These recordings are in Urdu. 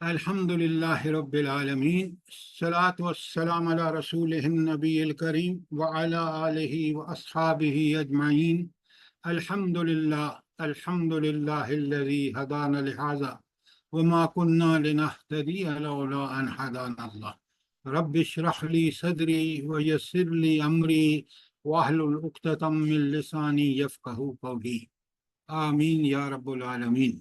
الحمدللہ رب العالمین الصلاۃ والسلام علی رسولہ النبی الکریم وعلی آلہ واصحابہ اجمعین۔ الحمدللہ الحمدللہ الذی ہدانا لہذا وما كنا لنہتدی لولا ان ہدانا اللہ۔ رب اشرح لی صدری ویسر لی امری واحلل عقدۃ من لسانی یفقہوا قولی، آمین یا رب العالمین۔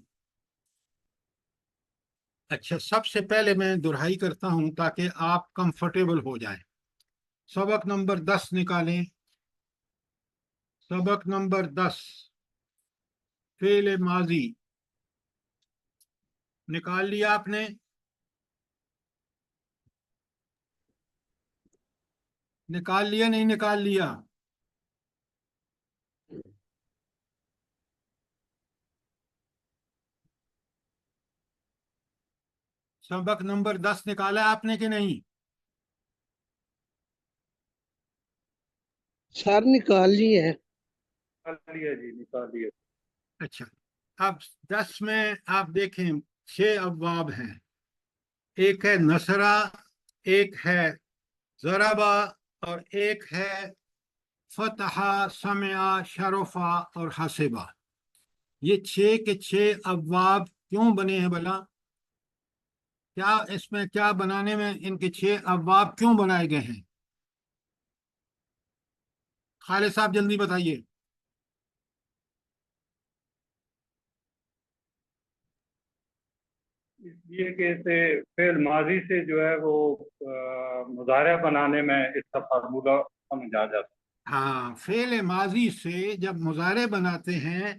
اچھا، سب سے پہلے میں دہرائی کرتا ہوں تاکہ آپ کمفرٹیبل ہو جائیں۔ سبق نمبر 10 نکالیں۔ سبق نمبر 10 فعل ماضی نکال لیا آپ نے؟ نکال لیا نہیں نکال لیا؟ سبق نمبر 10 نکالا آپ نے کہ نہیں؟ سر نکال لی ہے۔ جی نکال لیا۔ اچھا، اب 10 میں آپ دیکھیں 6 ابواب ہیں۔ ایک ہے نصرہ، ایک ہے ضربہ، اور ایک ہے فتح، سمع، شرفہ اور حسبہ۔ یہ 6 کے 6 ابواب کیوں بنے ہیں بھلا؟ کیا اس میں کیا بنانے میں ان کے 6 ابواب کیوں بنائے گئے ہیں؟ خالد صاحب جلدی بتائیے۔ اس لیے کہ اسے فعل ماضی سے جو ہے وہ مضارع بنانے میں اس کا فارمولہ سمجھ آ جاتا ہے۔ ہاں، فعل ماضی سے جب مضارع بناتے ہیں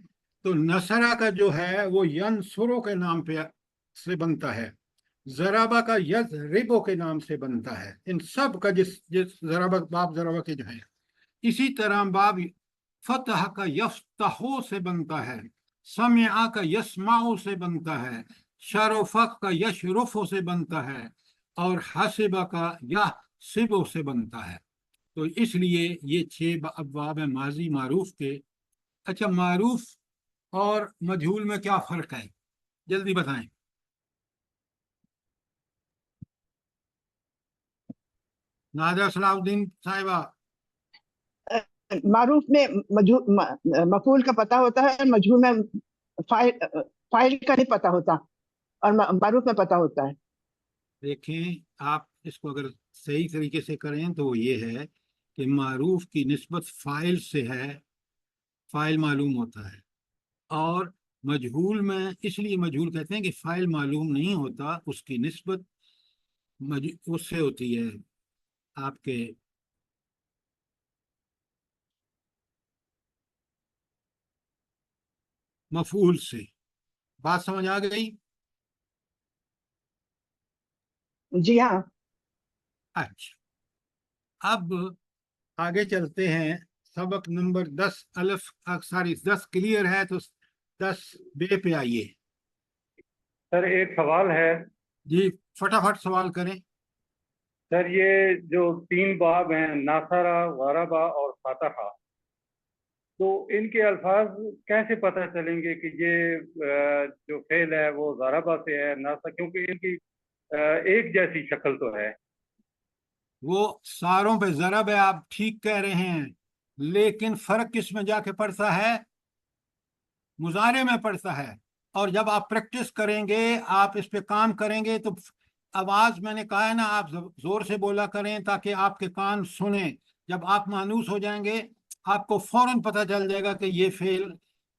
تو نصرہ کا جو ہے وہ ینصرو کے نام پہ سے بنتا ہے، ضربہ کا یضربو کے نام سے بنتا ہے۔ ان سب کا جس ضربہ، باب ضربہ کے جو ہے، اسی طرح باب فتح کا یفتحو سے بنتا ہے، سمع کا یسمعو سے بنتا ہے، شرفہ کا یشرفو سے بنتا ہے، اور حسبہ کا یحسبو سے بنتا ہے۔ تو اس لیے یہ 6 ابواب ہیں ماضی معروف کے۔ اچھا، معروف اور مجہول میں کیا فرق ہے؟ جلدی بتائیں۔ نادرہ صلاح الدین صاحبہ۔ معروف میں مفعول کا پتہ ہوتا ہے، مجہول میں فاعل کا نہیں پتہ ہوتا، اور معروف میں پتہ ہوتا ہے۔ دیکھیں، آپ اس کو اگر صحیح طریقے سے کریں تو وہ یہ ہے کہ معروف کی نسبت فاعل سے ہے، فاعل معلوم ہوتا ہے، اور مجہول میں اس لیے مجہول کہتے ہیں کہ فاعل معلوم نہیں ہوتا، اس کی نسبت اس سے ہوتی ہے، آپ کے مفعول سے۔ بات سمجھ آ گئی؟ جی ہاں۔ اچھا، اب آگے چلتے ہیں۔ سبق نمبر 10 10 کلیئر ہے تو 10 بے پہ آئیے۔ سر ایک سوال ہے۔ جی فٹافٹ سوال کریں۔ سر یہ جو 3 باب ہیں، ناصرہ، غربہ اور فتحہ، تو ان کے الفاظ کیسے پتہ چلیں گے کہ یہ جو فعل ہے وہ ضربہ سے ہے، ناصرہ، کیونکہ ان کی ایک جیسی شکل تو ہے۔ وہ ساروں پہ ضرب ہے، آپ ٹھیک کہہ رہے ہیں، لیکن فرق کس میں جا کے پڑتا ہے؟ مضارع میں پڑتا ہے۔ اور جب آپ پریکٹس کریں گے، آپ اس پہ کام کریں گے تو آواز، میں نے کہا ہے نا، آپ زور سے بولا کریں تاکہ آپ کے کان سنیں۔ جب آپ مانوس ہو جائیں گے، آپ کو فوراً پتہ چل جائے گا کہ یہ فعل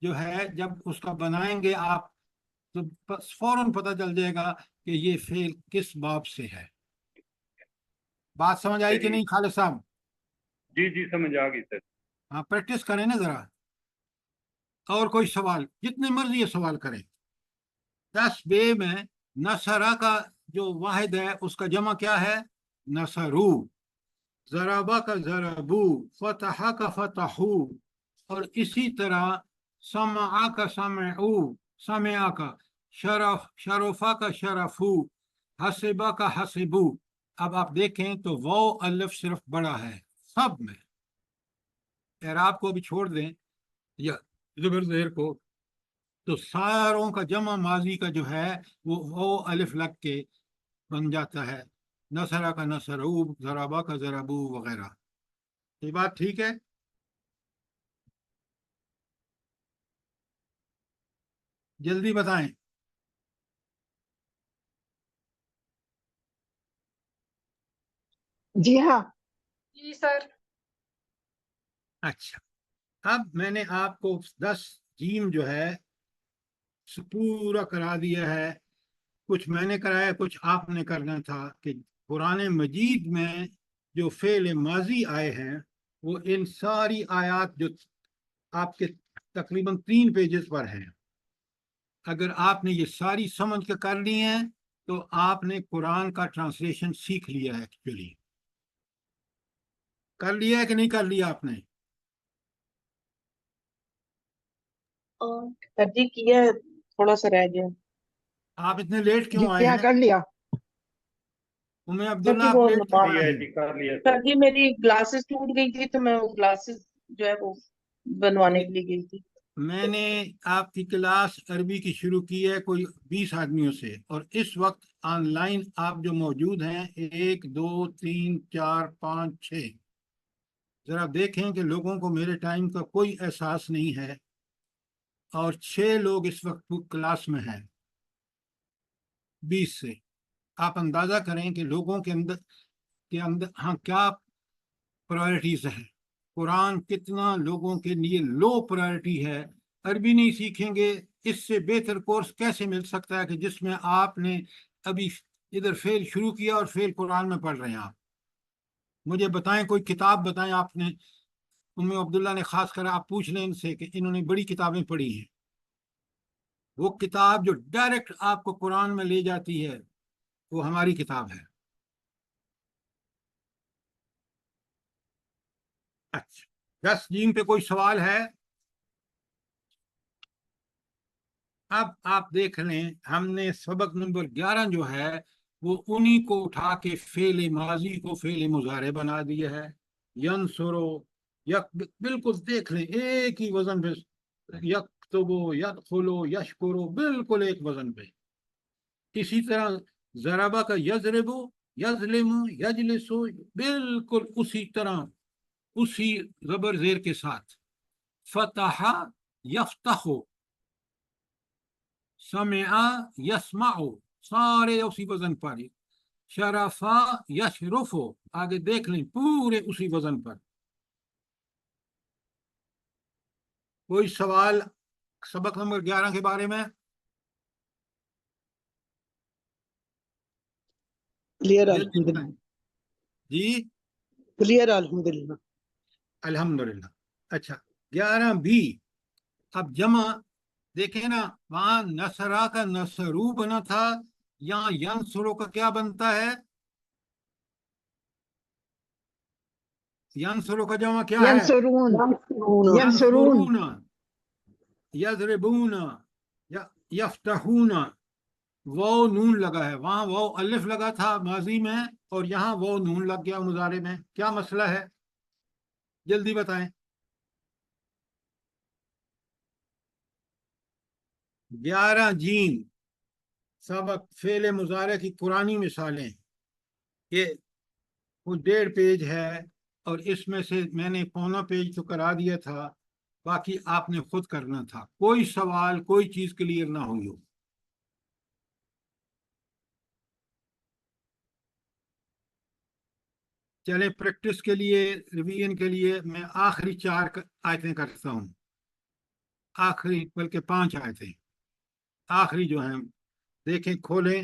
جو ہے، جب اس کا بنائیں گے آپ تو فوراً پتہ چل جائے گا کہ یہ فعل کس باب سے ہے۔ بات سمجھ آئی کہ نہیں خالد صاحب؟ جی جی سمجھ آ گئی سر۔ ہاں، پریکٹس کریں نا ذرا۔ اور کوئی سوال؟ جتنے مرضی یہ سوال کریں۔ 10 بے میں نصرہ کا جو واحد ہے اس کا جمع کیا ہے؟ نصرو۔ ضربہ کا ضربو، فتح کا فتحو، اور اسی طرح سمع کا سمعو، سمع کا شرفہ کا شرفو، حسبہ کا حسبو۔ اب آپ دیکھیں تو واو الف صرف بڑا ہے سب میں۔ اعراب کو بھی چھوڑ دیں یا زبر زیر کو، تو ساروں کا جمع ماضی کا جو ہے وہ الف لگ کے بن جاتا ہے، نصرہ کا نصرو، ضربہ کا ضربو وغیرہ۔ یہ بات ٹھیک ہے؟ جلدی بتائیں۔ جی ہاں۔ جی سر۔ اچھا، اب میں نے آپ کو 10 جیم جو ہے پورا کرا دیا ہے۔ کچھ میں نے کرایا، کچھ آپ نے کرنا تھا کہ قرآن مجید میں جو فعل ماضی آئے ہیں وہ ان ساری آیات جو آپ کے تقریباً 3 پیجز پر ہیں، اگر آپ نے یہ ساری سمجھ کے کر لی ہیں تو آپ نے قرآن کا ٹرانسلیشن سیکھ لیا ہے۔ ایکچولی کر لیا ہے کہ نہیں کر لیا آپ نے؟ ترجیح کیا ہے، تھوڑا سا رہ گیا۔ آپ اتنے لیٹ جی کیوں آئے ہاں ہیں؟ کر لیا۔ ام سر عبداللہ جی آپ وہ لیٹ کیوں لیا آئے ہے ہیں؟ جی، کر لیا سر جی میری گلاسز ٹوٹ گئی تھی تو میں وہ گلاسز جو ہے وہ بنوانے کے لیے گئی تھی۔ میں نے آپ کی کلاس عربی کی شروع کی ہے کوئی 20 آدمیوں سے، اور اس وقت آن لائن آپ جو موجود ہیں 1 2 3 4 5 6، ذرا دیکھیں کہ لوگوں کو میرے ٹائم کا کوئی احساس نہیں ہے، اور 6 لوگ اس وقت کلاس میں ہیں 20 سے۔ آپ اندازہ کریں کہ لوگوں کے اندر ہاں کیا پرائرٹیز ہیں، قرآن کتنا لوگوں کے لیے لو پرائرٹی ہے۔ عربی نہیں سیکھیں گے، اس سے بہتر کورس کیسے مل سکتا ہے کہ جس میں آپ نے ابھی ادھر فیل شروع کیا اور فیل قرآن میں پڑھ رہے ہیں۔ آپ مجھے بتائیں، کوئی کتاب بتائیں آپ نے، ام عبداللہ نے خاص کر، آپ پوچھ لیں ان سے کہ انہوں نے بڑی کتابیں پڑھی ہیں، وہ کتاب جو ڈائریکٹ آپ کو قرآن میں لے جاتی ہے وہ ہماری کتاب ہے۔ اچھا، 10 جیم پہ کوئی سوال ہے؟ اب آپ دیکھ لیں، ہم نے سبق نمبر 11 جو ہے وہ انہی کو اٹھا کے فعل ماضی کو فعل مضارع بنا دیا ہے۔ ینصرو، بالکل دیکھ لیں ایک ہی وزن پہ، یکتبو، یدخلو، یشکرو، بالکل ایک وزن پہ۔ اسی طرح ضربہ کا یضربو، یظلمو، یجلسو، بالکل اسی طرح، اسی زبر زیر کے ساتھ۔ فتح یفتحو، سمع یسمع، سارے اسی وزن پر۔ شرفا یشرف، آگے دیکھ لیں پورے اسی وزن پر۔ کوئی سوال سبق نمبر 11 کے بارے میں؟ کلیئر جلدی الحمد بتائیں۔ للہ۔ جی کلیئر الحمد للہ۔ الحمدللہ۔ اچھا، 11 بھی، اب جمع دیکھیں نا، وہاں نصرہ کا نصرو بنا تھا، یہاں ینصرو کا کیا بنتا ہے؟ ینصرو کا جمع کیا ہے؟ ینصرون، ینصرون، ینصرون، یضربون، یفتحون۔ واو نون لگا ہے، وہاں واو الف لگا تھا ماضی میں، اور یہاں واو نون لگ گیا مضارع میں۔ کیا مسئلہ ہے؟ جلدی بتائیں۔ 11 جیم سبق فعل مضارع کی قرآنی مثالیں، یہ کچھ 1.5 پیج ہے، اور اس میں سے میں نے پونا پیج تو کرا دیا تھا، باقی آپ نے خود کرنا تھا۔ کوئی سوال، کوئی چیز کلیئر نہ ہوئی ہو؟ چلیں، پریکٹس کے لیے، ریویژن کے لیے میں آخری 4 آیتیں کرتا ہوں، آخری بلکہ 5 آیتیں آخری جو ہیں، دیکھیں کھولیں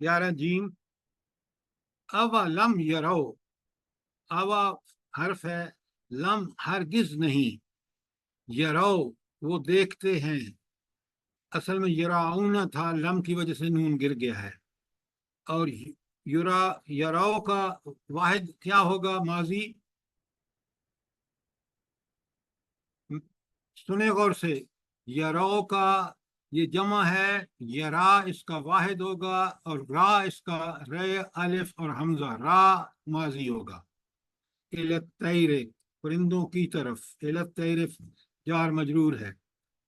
11 جیم۔ اوا لم یرو، اوا حرف ہے، لم ہرگز نہیں، یرو وہ دیکھتے ہیں، اصل میں یراؤن تھا، لم کی وجہ سے نون گر گیا ہے، اور یراؤ کا واحد کیا ہوگا ماضی؟ سنیں غور سے، یراؤ کا یہ جمع ہے، یرا اس کا واحد ہوگا، اور را اس کا رے الف اور حمزہ، را ماضی ہوگا۔ الطیر، پرندوں کی طرف، الطیر جار مجرور ہے،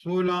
16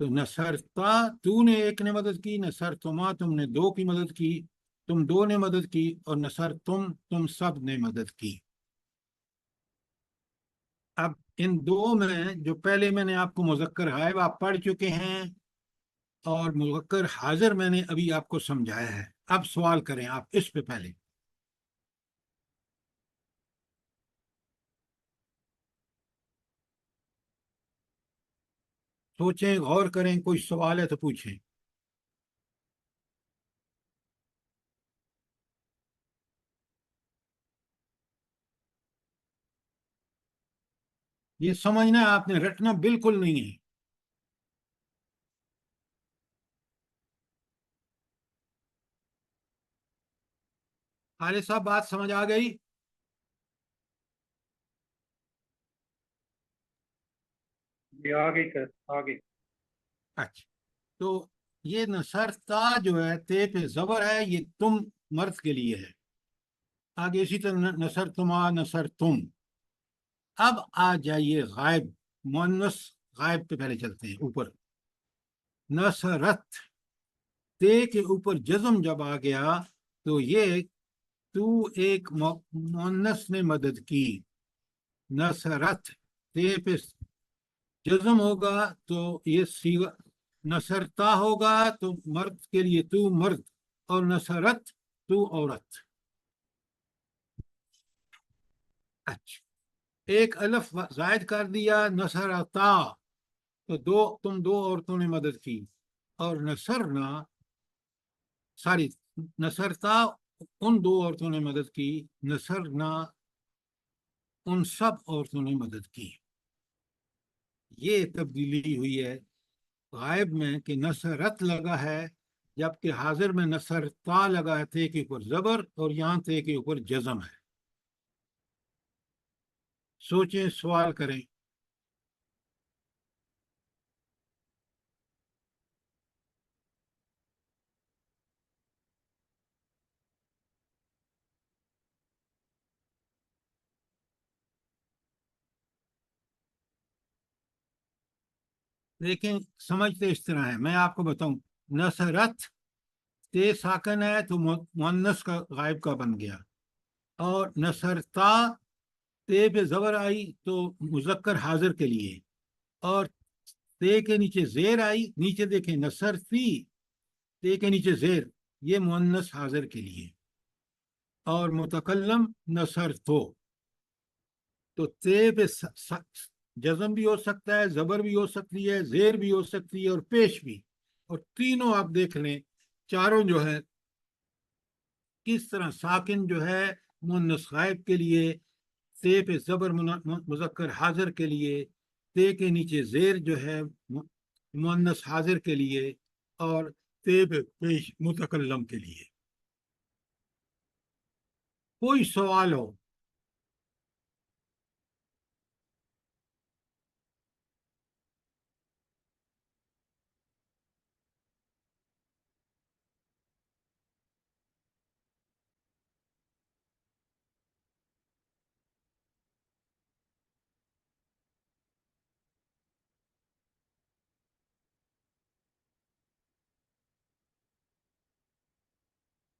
تو نصرتا تو نے ایک نے مدد کی، نصر تما تم نے دو کی مدد کی، تم دو نے مدد کی، اور نصر تم سب نے مدد کی۔ اب ان دو میں جو پہلے میں نے آپ کو مذکر غائب آپ پڑھ چکے ہیں، اور مذکر حاضر میں نے ابھی آپ کو سمجھایا ہے۔ اب سوال کریں آپ اس پہ پہلے، سوچیں غور کریں، کوئی سوال ہے تو پوچھیں۔ یہ سمجھنا ہے آپ نے، رٹنا بالکل نہیں ہے۔ خالد صاحب بات سمجھ آ گئی؟ یہ آ گئی سر، آ گئی۔ اچھا، تو یہ نصر تا جو ہے تے پہ زبر ہے، یہ تم مرد کے لیے ہے۔ آگے اسی طرح نصر تما، نصر تم۔ اب آ جائیے غائب، مؤنث غائب پہ پہلے چلتے ہیں اوپر۔ نصرت، تے کے اوپر جزم جب آ گیا تو یہ تو ایک مؤنث نے مدد کی۔ نصرت، تے پہ جزم ہوگا تو یہ سیغہ نصرتا ہوگا تو مرد کے لیے تو مرد، اور نصرت تو عورت۔ اچھا، ایک الف زائد کر دیا نصرتا، تو تم دو عورتوں نے مدد کی، اور نصرنا، ساری نصرتا ان دو عورتوں نے مدد کی، نصرنا ان سب عورتوں نے مدد کی۔ یہ تبدیلی ہوئی ہے غائب میں کہ نصرت لگا ہے، جبکہ حاضر میں نصرتا لگا ہے، تے کے اوپر زبر اور یہاں تے کے اوپر جزم ہے۔ سوچیں، سوال کریں۔ لیکن سمجھتے اس طرح ہے، میں آپ کو بتاؤں، نصرت تے ساکن ہے تو مؤنث کا غائب کا بن گیا، اور نصرتا تے پہ زبر آئی تو مذکر حاضر کے لیے، اور تے کے نیچے زیر آئی، نیچے دیکھیں نصرتی، تے کے نیچے زیر، یہ مؤنث حاضر کے لیے، اور متکلم نصر تو تے پہ جزم بھی ہو سکتا ہے، زبر بھی ہو سکتی ہے، زیر بھی ہو سکتی ہے، اور پیش بھی، اور تینوں آپ دیکھ لیں، چاروں جو ہے کس طرح ساکن جو ہے مؤنث غائب کے لیے، تے پہ زبر مذکر حاضر کے لیے، تے کے نیچے زیر جو ہے مؤنث حاضر کے لیے، اور تے پہ پیش متکلم کے لیے۔ کوئی سوال ہو؟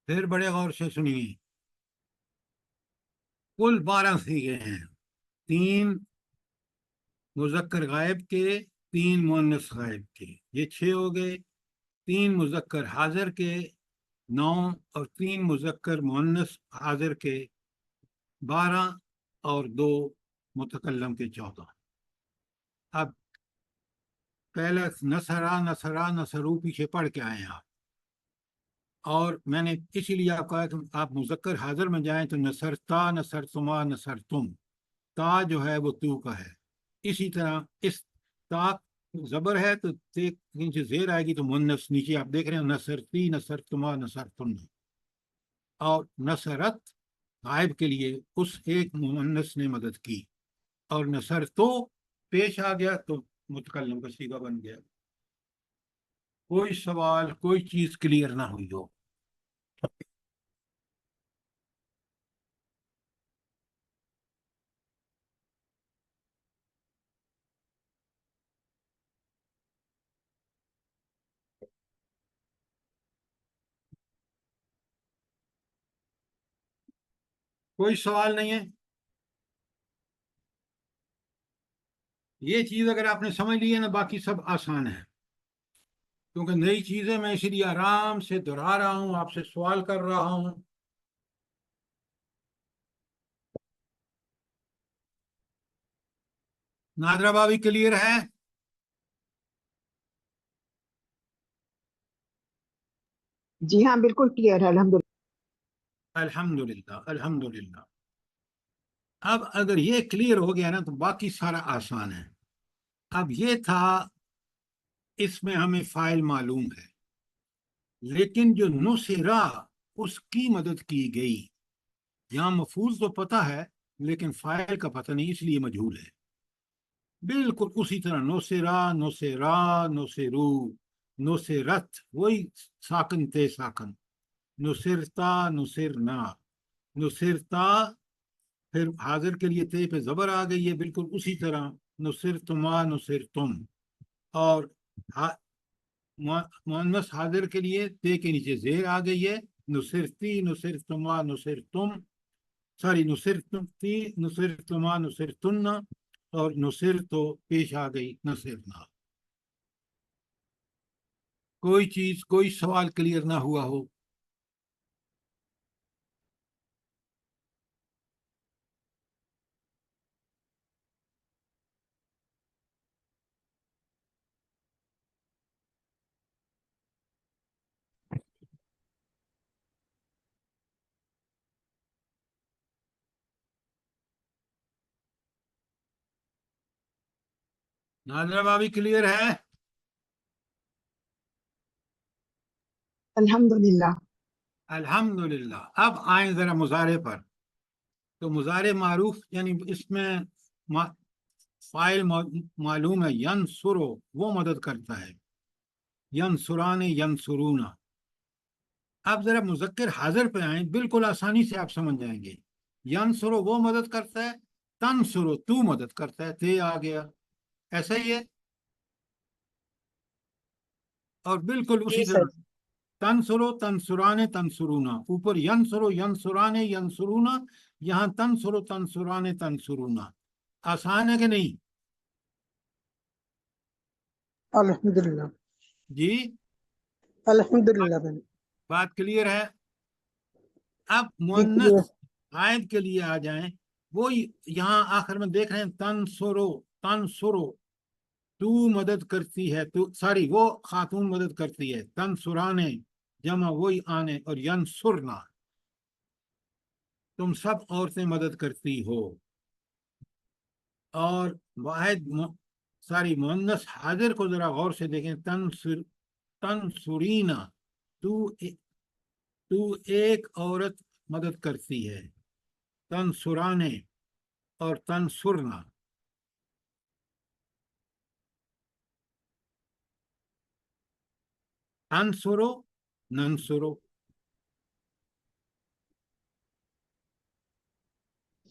پھر بڑے غور سے سنیے، کل 12 صیغے ہیں، 3 مذکر غائب کے، 3 مؤنث غائب کے، یہ 6 ہو گئے، 3 مذکر حاضر کے 9، اور 3 مذکر مؤنث حاضر کے 12، اور 2 متکلم کے 14۔ اب پہلا نصرا نصرا نصرو پیچھے پڑھ کے آئے آپ، اور میں نے اسی لیے آپ کہا کہ آپ مذکر حاضر میں جائیں تو نصرتا، نصرتما، نصرتم، تا جو ہے وہ تو کا ہے۔ اسی طرح اس تا زبر ہے تو تے نیچے زیر آئے گی تو مؤنث، نیچے آپ دیکھ رہے ہیں نصرتی، نصرتما، نصرتن، اور نصرت غائب کے لیے اس ایک مؤنث نے مدد کی، اور نصر تو پیش آ گیا تو متکلم کا صیغہ بن گیا۔ کوئی سوال، کوئی چیز کلیئر نہ ہوئی ہو؟ کوئی سوال نہیں ہے؟ یہ چیز اگر آپ نے سمجھ لی ہے نا، باقی سب آسان ہے، کیونکہ نئی چیزیں میں اسی لیے آرام سے دہرا رہا ہوں، آپ سے سوال کر رہا ہوں۔ نادرہ بابی کلیئر ہے؟ جی ہاں بالکل کلیئر ہے الحمدللہ۔ الحمدللہ الحمدللہ۔ اب اگر یہ کلیئر ہو گیا نا تو باقی سارا آسان ہے۔ اب یہ تھا، اس میں ہمیں فاعل معلوم ہے، لیکن جو نصرہ اس کی مدد کی گئی، یہاں مفعول تو پتہ ہے لیکن فاعل کا پتہ نہیں، اس لیے مجہول ہے۔ بالکل اسی طرح نصرہ، نصرا، نصرو، نصرت، وہی ساکن تے ساکن، نصرتا، نصرنا، نصرتا، پھر حاضر کے لیے تے پہ زبر آ گئی ہے، بالکل اسی طرح نصرتما، نصرتم، اور مؤنث حاضر کے لیے تے کے نیچے زیر آ گئی ہے، نصرتی، نصرتما، نصرتم، ساری نصرتی، نصرتما، نصرتن، اور نصر تو پیش آ گئی نصرنا۔ کوئی چیز، کوئی سوال کلیئر نہ ہوا ہو؟ نادرہ بابی کلیئر ہے؟ الحمدللہ۔ الحمدللہ۔ اب آئیں ذرا مضارع پر۔ تو مضارع معروف یعنی اس میں فاعل معلوم ہے، ینصرو، وہ مدد کرتا ہے، ینصران، ینصرون۔ اب ذرا مذکر حاضر پہ آئیں، بالکل آسانی سے آپ سمجھ جائیں گے۔ ینصرو وہ مدد کرتا ہے، تنصرو تو مدد کرتا ہے، تے آ گیا، ایسا ہی ہے۔ اور بالکل اسی جی طرح سر۔ تنصرو، تنصرانے، تنصرونا، اوپر ینصرو، ینصرانے، ینصرونا، یہاں تنصرو، تنصرانے، تنصرونا۔ آسان ہے کہ نہیں؟ الحمدللہ۔ جی الحمدللہ بھائی۔ بات کلیئر ہے؟ اب جی مؤنث کلیئر۔ غائب کے لیے آ جائیں، وہ یہاں آخر میں دیکھ رہے ہیں، تنصرو، تنصرو، تو مدد کرتی ہے، تو ساری وہ خاتون مدد کرتی ہے، تنصرانے جمع وہی آنے، اور ینصرنا تم سب عورتیں مدد کرتی ہو۔ اور واحد ساری مؤنث حاضر کو ذرا غور سے دیکھیں، تنصرینا، تو ایک عورت مدد کرتی ہے، تنصرانے اور تنصرنا۔ تنصرو، ننصرو۔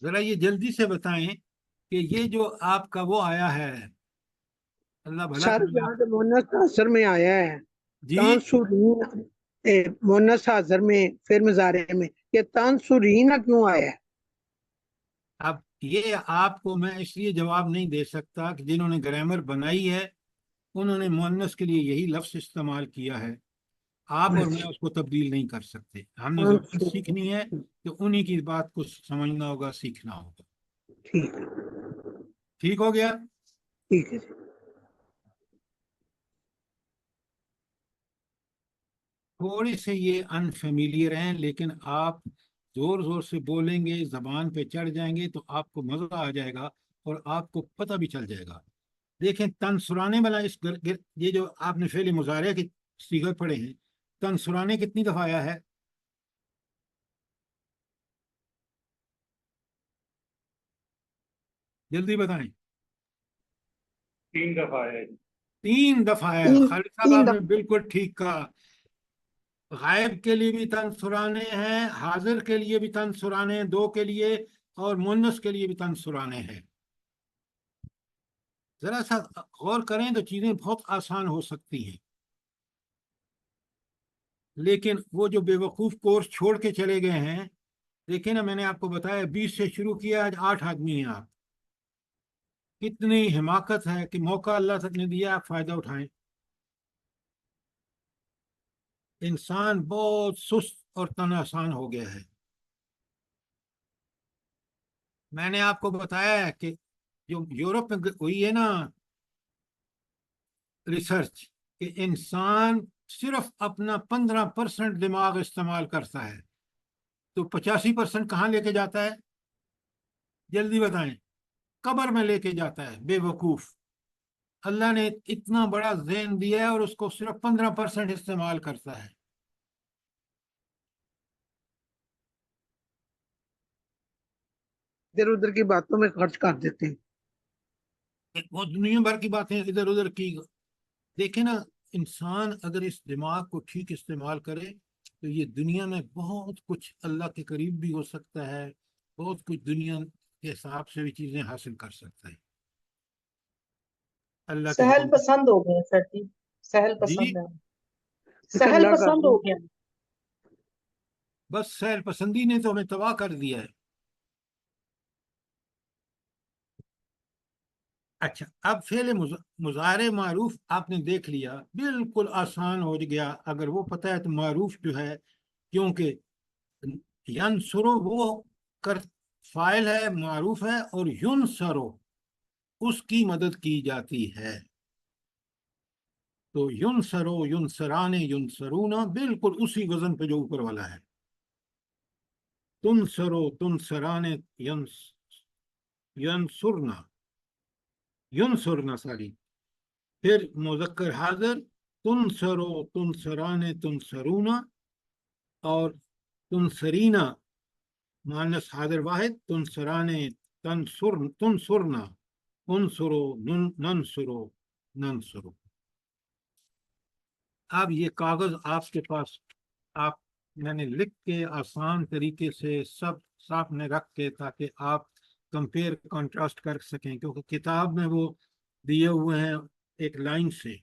ذرا یہ جلدی سے بتائیں کہ یہ جو آپ کا وہ آیا ہے، اللہ بھلا سر کرے یہاں آپ۔ پہ مونس حاضر میں آیا ہے، جی تانسرین، مونس حاضر میں پھر مضارع میں، یہ تانسرین کیوں آیا ہے؟ اب یہ آپ کو میں اس لیے جواب نہیں دے سکتا کہ جنہوں نے گرامر بنائی ہے انہوں نے مؤنث کے لیے یہی لفظ استعمال کیا ہے، آپ اور میں اس کو تبدیل نہیں کر سکتے۔ ہم نے زبان سیکھنی ہے تو انہی کی بات کو سمجھنا ہوگا، سیکھنا ہوگا۔ ٹھیک ٹھیک ہو گیا؟ ٹھیک ہے جی۔ تھوڑے سے یہ انفیملیئر ہیں، لیکن آپ زور زور سے بولیں گے، زبان پہ چڑھ جائیں گے تو آپ کو مزہ آ جائے گا اور آپ کو پتہ بھی چل جائے گا۔ دیکھیں تنصرانے والا یہ جو آپ نے فعل مضارع کے صیغے پڑھے ہیں، تنصرانے کتنی دفعہ آیا ہے؟ جلدی بتائیں۔ 3 دفعہ ہے۔ 3 دفعہ ہے۔ تین خالد صاحب تین آپ نے دفعہ بالکل ٹھیک کہا، غائب کے لیے بھی تنصرانے ہیں، حاضر کے لیے بھی تنصرانے ہیں 2 کے لیے، اور مؤنث کے لیے بھی تنصرانے ہیں۔ ذرا سا غور کریں تو چیزیں بہت آسان ہو سکتی ہیں، لیکن وہ جو بے وقوف کورس چھوڑ کے چلے گئے ہیں، دیکھیں نا، میں نے آپ کو بتایا 20 سے شروع کیا، آج 8 آدمی ہیں آپ. کتنی حماقت ہے کہ موقع اللہ تک نے دیا، آپ فائدہ اٹھائیں. انسان بہت سست اور تن آسان ہو گیا ہے. میں نے آپ کو بتایا ہے کہ جو یورپ میں ہوئی ہے نا ریسرچ، کہ انسان صرف اپنا 15% دماغ استعمال کرتا ہے، تو 85% کہاں لے کے جاتا ہے؟ جلدی بتائیں. قبر میں لے کے جاتا ہے. بے وقوف. اللہ نے اتنا بڑا ذہن دیا ہے اور اس کو صرف 15% استعمال کرتا ہے. ادھر ادھر کی باتوں میں خرچ کر دیتے ہیں. وہ دنیا بھر کی باتیں ادھر ادھر کی. دیکھیں نا، انسان اگر اس دماغ کو ٹھیک استعمال کرے تو یہ دنیا میں بہت کچھ اللہ کے قریب بھی ہو سکتا ہے، بہت کچھ دنیا کے حساب سے بھی چیزیں حاصل کر سکتا ہے اللہ کے سہل حکم. پسند ہو گیا سر جی، سہل جی، پسند ہے، فکر سہل اللہ کا پسند ہو گیا. بس سیر پسندی نے تو ہمیں تباہ کر دیا ہے. اچھا، اب فعل مضارع معروف آپ نے دیکھ لیا، بالکل آسان ہو گیا اگر وہ پتہ ہے تو. معروف جو ہے، کیونکہ ینصرو وہ کر فائل ہے، معروف ہے، اور ینصرو اس کی مدد کی جاتی ہے. تو ینصرو، ینصران، ینصرون بالکل اسی وزن پہ جو اوپر والا ہے. تنصرو، تنصران، ینصرنا، ینصرنا ساری. پھر مذکر حاضر، تنصرو، تنصران، تنصرون، اور تنصرینا مؤنث حاضر واحد، تنصران، تنصرنا، انصرو، ننصرو، ننصرو. اب یہ کاغذ آپ کے پاس، آپ میں نے لکھ کے آسان طریقے سے سب سامنے رکھ کے تاکہ آپ کمپیئر کنٹراسٹ کر سکیں، کیونکہ کتاب میں وہ دیے ہوئے ہیں ایک لائن سے.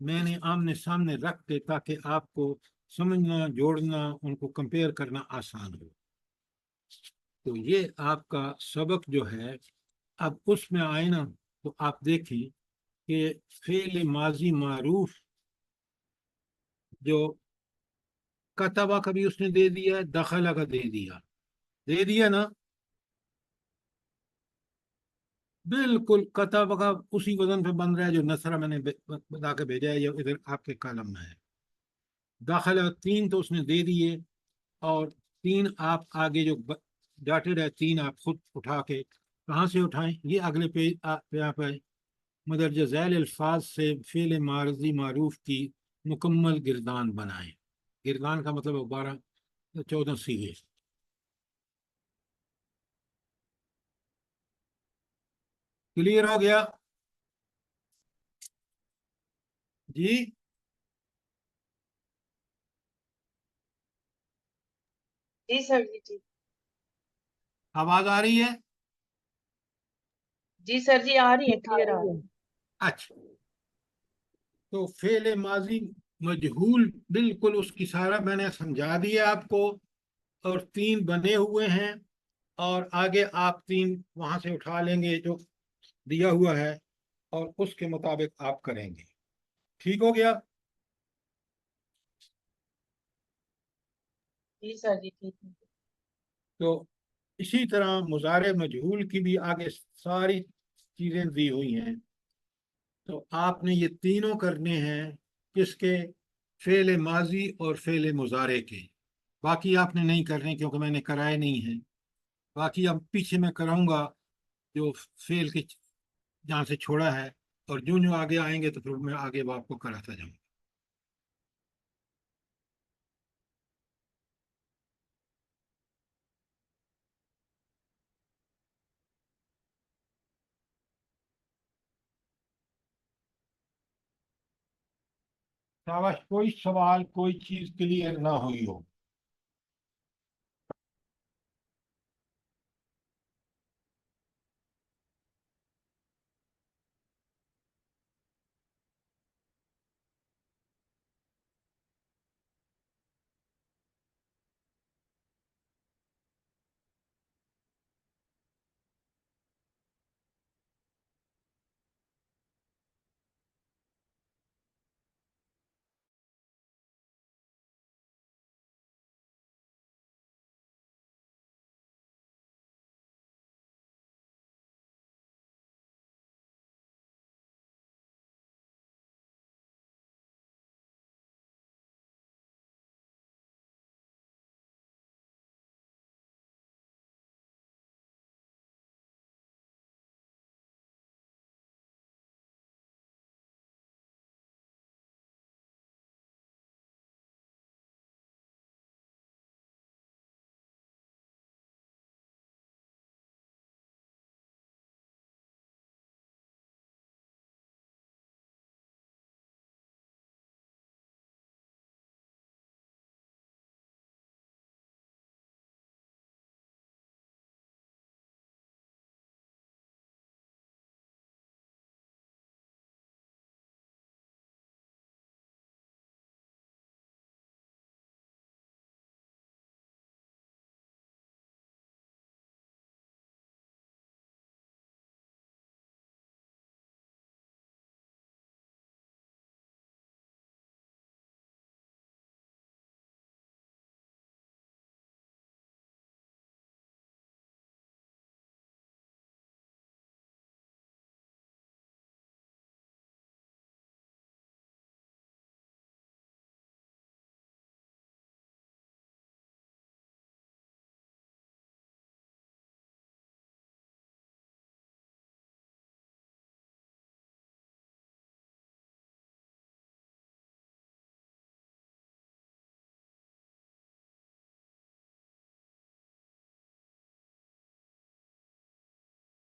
میں نے آمنے سامنے رکھ کے تاکہ آپ کو سمجھنا، جوڑنا، ان کو کمپیئر کرنا آسان ہو. تو یہ آپ کا سبق جو ہے، اب اس میں آئے نا تو آپ دیکھیں کہ فعل ماضی معروف جو کتبہ کا بھی اس نے دے دیا، دخلہ کا دے دیا نا. بالکل کتبہ کا اسی وزن پہ بن رہا ہے جو نصرہ میں نے بتا کے بھیجا ہے، یا ادھر آپ کے کالم میں ہے. داخلہ 3 تو اس نے دے دیے، اور 3 آپ آگے جو ڈاٹڈ ہے 3 آپ خود اٹھا کے کہاں سے اٹھائیں؟ یہ اگلے پیج پہ آپ آئے. مدرجہ ذیل الفاظ سے فعل ماضی معروف کی مکمل گردان بنائیں. گردان کا مطلب 14 سیغے. کلیئر ہو گیا جی؟ جی سر جی، جی آواز آ رہی ہے؟ جی سر جی، آ رہی ہے، کلیئر آ رہی ہے. اچھا، تو فعل ماضی مجہول بالکل اس کی سارا میں نے سمجھا دیا آپ کو، اور 3 بنے ہوئے ہیں، اور آگے آپ 3 وہاں سے اٹھا لیں گے جو دیا ہوا ہے، اور اس کے مطابق آپ کریں گے. ٹھیک ہو گیا؟ جی سر جی، ٹھیک ہے. تو اسی طرح مضارع مجہول کی بھی آگے ساری چیزیں دی ہوئی ہیں. تو آپ نے یہ تینوں کرنے ہیں، کس کے؟ فعل ماضی اور فعل مضارع کے. باقی آپ نے نہیں کرنے کیونکہ میں نے کرائے نہیں ہیں. باقی اب پیچھے میں کراؤں گا جو فعل کے جہاں سے چھوڑا ہے، اور جو آگے آئیں گے تو پھر میں آگے آپ کو کراتا جاؤں گا. شاباش، کوئی سوال، کوئی چیز کلیئر نہ ہوئی ہو؟